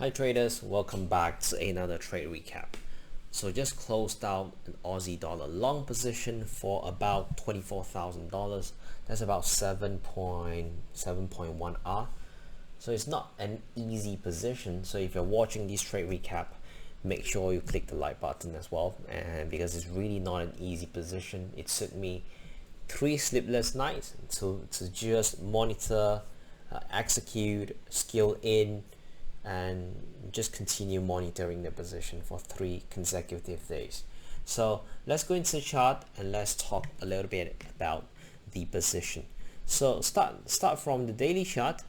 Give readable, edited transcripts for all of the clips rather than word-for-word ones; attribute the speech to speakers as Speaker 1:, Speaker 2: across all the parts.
Speaker 1: Hi traders, welcome back to another trade recap. So just closed out an Aussie dollar long position for about $24,000. That's about 7.1 R. So it's not an easy position. So if you're watching this trade recap, make sure you click the like button as well. And because it's really not an easy position, it took me 3 sleepless nights to just monitor, execute, scale in, and just continue monitoring the position for 3 consecutive days. So let's go into the chart and let's talk a little bit about the position. So start from the daily chart.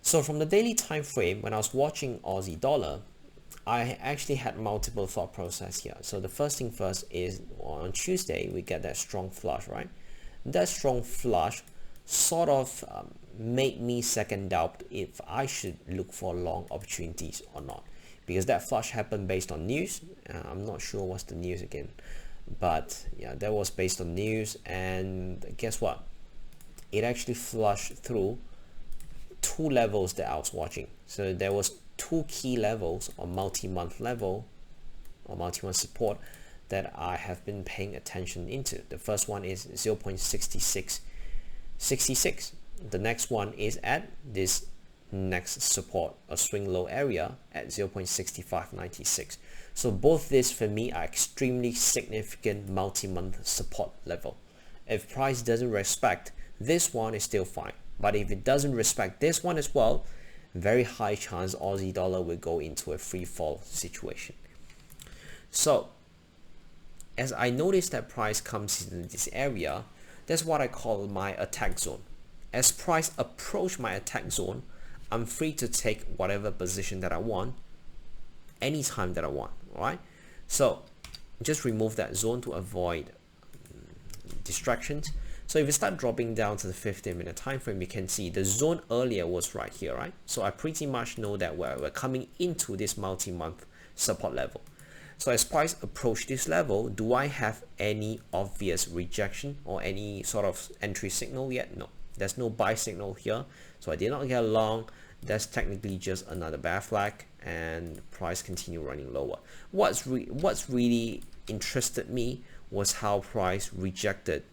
Speaker 1: So from the daily time frame, when I was watching Aussie dollar, I actually had multiple thought process here. So the first thing first is on Tuesday we get that strong flush, right? That strong flush sort of made me second doubt if I should look for long opportunities or not, because that flush happened based on news. I'm not sure what's the news again, but yeah, that was based on news. And guess what, it actually flushed through 2 levels that I was watching. So there was 2 key levels on multi-month level or multi-month support that I have been paying attention into. The first one is 0.6666. The next one is at this next support, a swing low area at 0.6596. So both this for me are extremely significant multi-month support level. If price doesn't respect this one, is still fine, but if it doesn't respect this one as well, very high chance Aussie dollar will go into a free fall situation. So as I noticed that price comes into this area, that's what I call my attack zone. As price approach my attack zone, I'm free to take whatever position that I want anytime that I want. All right, so just remove that zone to avoid distractions. So if you start dropping down to the 15-minute time frame, you can see the zone earlier was right here, right? So I pretty much know that we're coming into this multi-month support level. So as price approach this level, do I have any obvious rejection or any sort of entry signal yet? No, there's no buy signal here, so I did not get long. That's technically just another bear flag, and price continue running lower. What's really interested me was how price rejected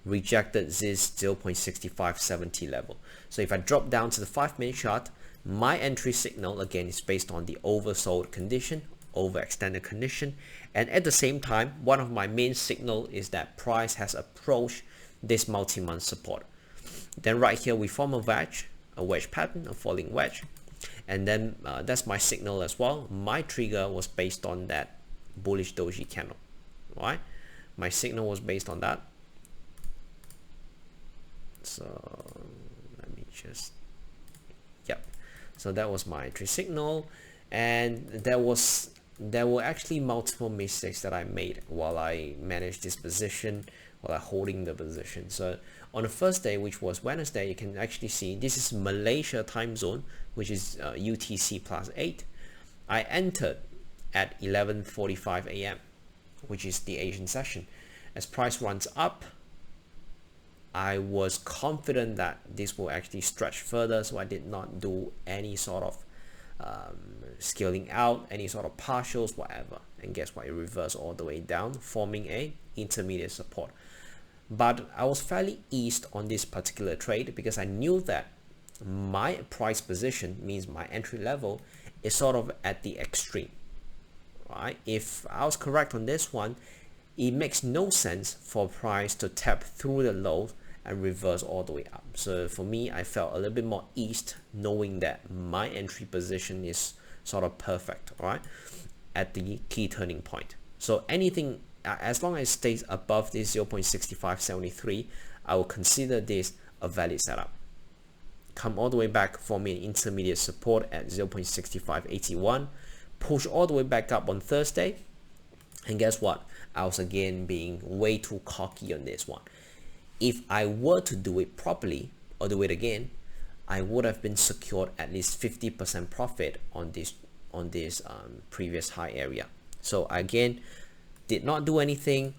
Speaker 1: this 0.6570 level. So if I drop down to the 5-minute chart, my entry signal again is based on the oversold condition, overextended condition, and at the same time, one of my main signal is that price has approached this multi-month support. Then right here we form a wedge pattern, a falling wedge, and then that's my signal as well. My trigger was based on that bullish doji candle, right? My signal was based on that. So let me just, yep. So that was my entry signal, and there were actually multiple mistakes that I made while I managed this position, while I holding the position. So on the first day, which was Wednesday, you can actually see this is Malaysia time zone, which is UTC +8. I entered at 11:45 a.m., which is the Asian session. As price runs up, I was confident that this will actually stretch further, so I did not do any sort of scaling out, any sort of partials, whatever. And guess what? It reversed all the way down, forming a intermediate support. But I was fairly eased on this particular trade because I knew that my price position means my entry level is sort of at the extreme, right? If I was correct on this one, it makes no sense for price to tap through the low and reverse all the way up. So for me, I felt a little bit more eased knowing that my entry position is sort of perfect, all right, at the key turning point. So anything, as long as it stays above this 0.6573, I will consider this a valid setup. Come all the way back, for me an intermediate support at 0.6581, push all the way back up on Thursday, and guess what? I was again being way too cocky on this one. If I were to do it properly or do it again, I would have been secured at least 50% profit on this previous high area. So again, did not do anything.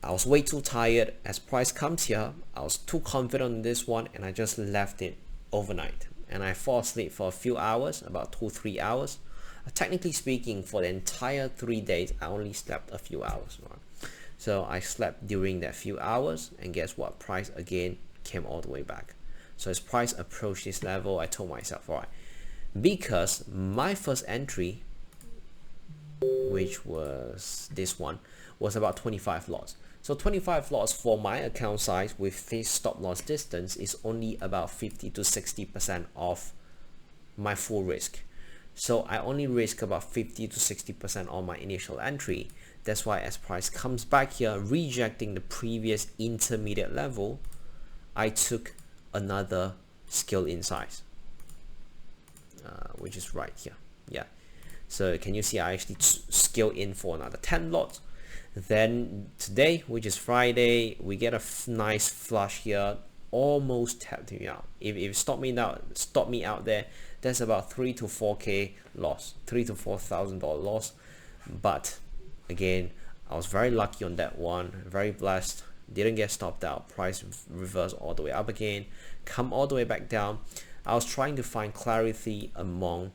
Speaker 1: I was way too tired. As price comes here, I was too confident on this one, and I just left it overnight, and I fall asleep for a few hours, about 2-3 hours. Technically speaking, for the entire 3 days, I only slept a few hours, right? So I slept during that few hours, and guess what? Price again came all the way back. So as price approached this level, I told myself, all right, because my first entry, which was this one, was about 25 lots. So 25 lots for my account size with this stop loss distance is only about 50 to 60% of my full risk. So I only risk about 50 to 60% on my initial entry. That's why as price comes back here, rejecting the previous intermediate level, I took another scale in size, which is right here. Yeah. So can you see I actually scale in for another 10 lots. Then today, which is Friday, we get a nice flush here, almost tapped me out. If it stop me out there, that's about 3 to 4k loss, $3,000 to $4,000 loss. But again, I was very lucky on that one, very blessed, didn't get stopped out. Price reversed all the way up again, come all the way back down. I was trying to find clarity among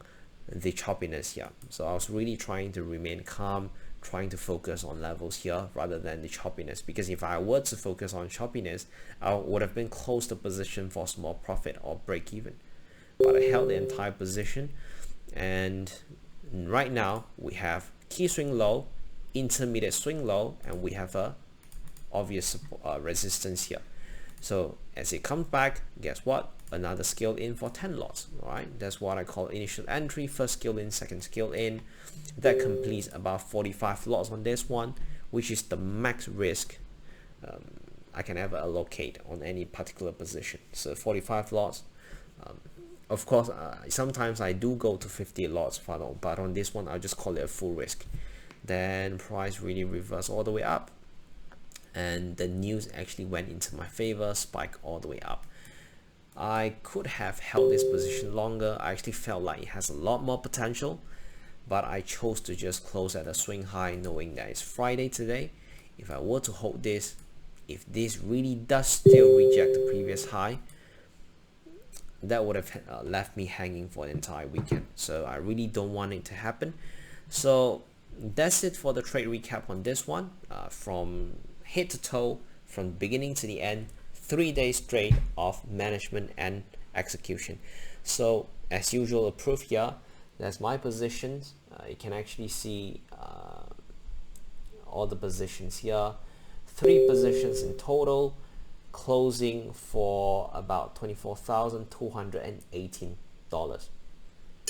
Speaker 1: the choppiness here, so I was really trying to remain calm, trying to focus on levels here rather than the choppiness, because if I were to focus on choppiness, I would have been close to position for small profit or break even. But I held the entire position, and right now we have key swing low, intermediate swing low, and we have a obvious resistance here. So as it comes back, guess what? Another scale in for 10 lots. All right, that's what I call initial entry, first scale in, second scale in. That completes about 45 lots on this one, which is the max risk I can ever allocate on any particular position. So 45 lots. Of course, sometimes I do go to 50 lots, but on this one, I'll just call it a full risk. Then price really reversed all the way up, and the news actually went into my favor, spike all the way up. I could have held this position longer. I actually felt like it has a lot more potential, but I chose to just close at a swing high, knowing that it's Friday today. If I were to hold this, if this really does still reject the previous high, that would have left me hanging for the entire weekend. So I really don't want it to happen. So that's it for the trade recap on this one. From head to toe, from beginning to the end, 3 days straight of management and execution. So as usual, a proof here, that's my positions. You can actually see all the positions here, 3 positions in total, closing for about $24,218,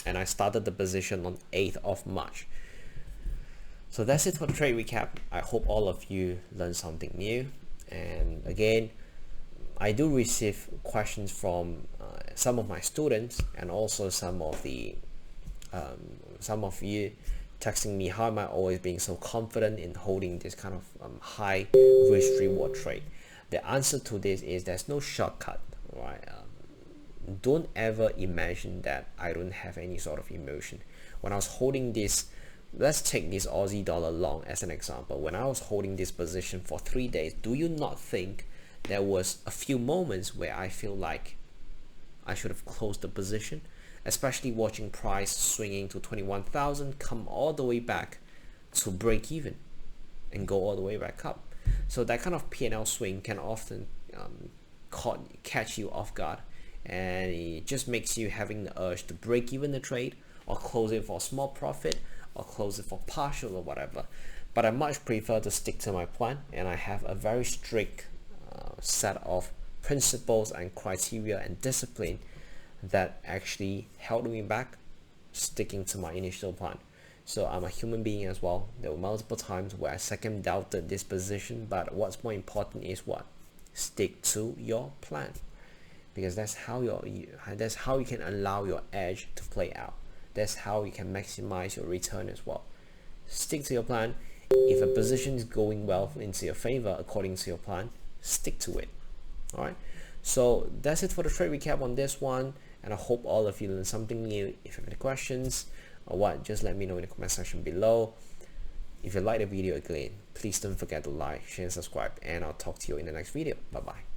Speaker 1: and I started the position on 8th of March. So that's it for the trade recap. I hope all of you learned something new. And again, I do receive questions from some of my students, and also some of you texting me, how am I always being so confident in holding this kind of high risk reward trade? The answer to this is there's no shortcut, right? Don't ever imagine that I don't have any sort of emotion. When I was holding this, let's take this Aussie dollar long as an example. When I was holding this position for 3 days, do you not think there was a few moments where I feel like I should have closed the position, especially watching price swinging to 21,000, come all the way back to break even and go all the way back up? So that kind of P&L swing can often catch you off guard, and it just makes you having the urge to break even the trade, or close it for a small profit, or close it for partial or whatever. But I much prefer to stick to my plan, and I have a very strict set of principles and criteria and discipline that actually held me back sticking to my initial plan. So I'm a human being as well. There were multiple times where I second doubted this position, but what's more important is what? Stick to your plan, because that's how you can allow your edge to play out. That's how you can maximize your return as well. Stick to your plan. If a position is going well into your favor according to your plan, stick to it. All right, so that's it for the trade recap on this one, and I hope all of you learned something new. If you have any questions or what, just let me know in the comment section below. If you like the video again, please don't forget to like, share, and subscribe, and I'll talk to you in the next video. Bye bye.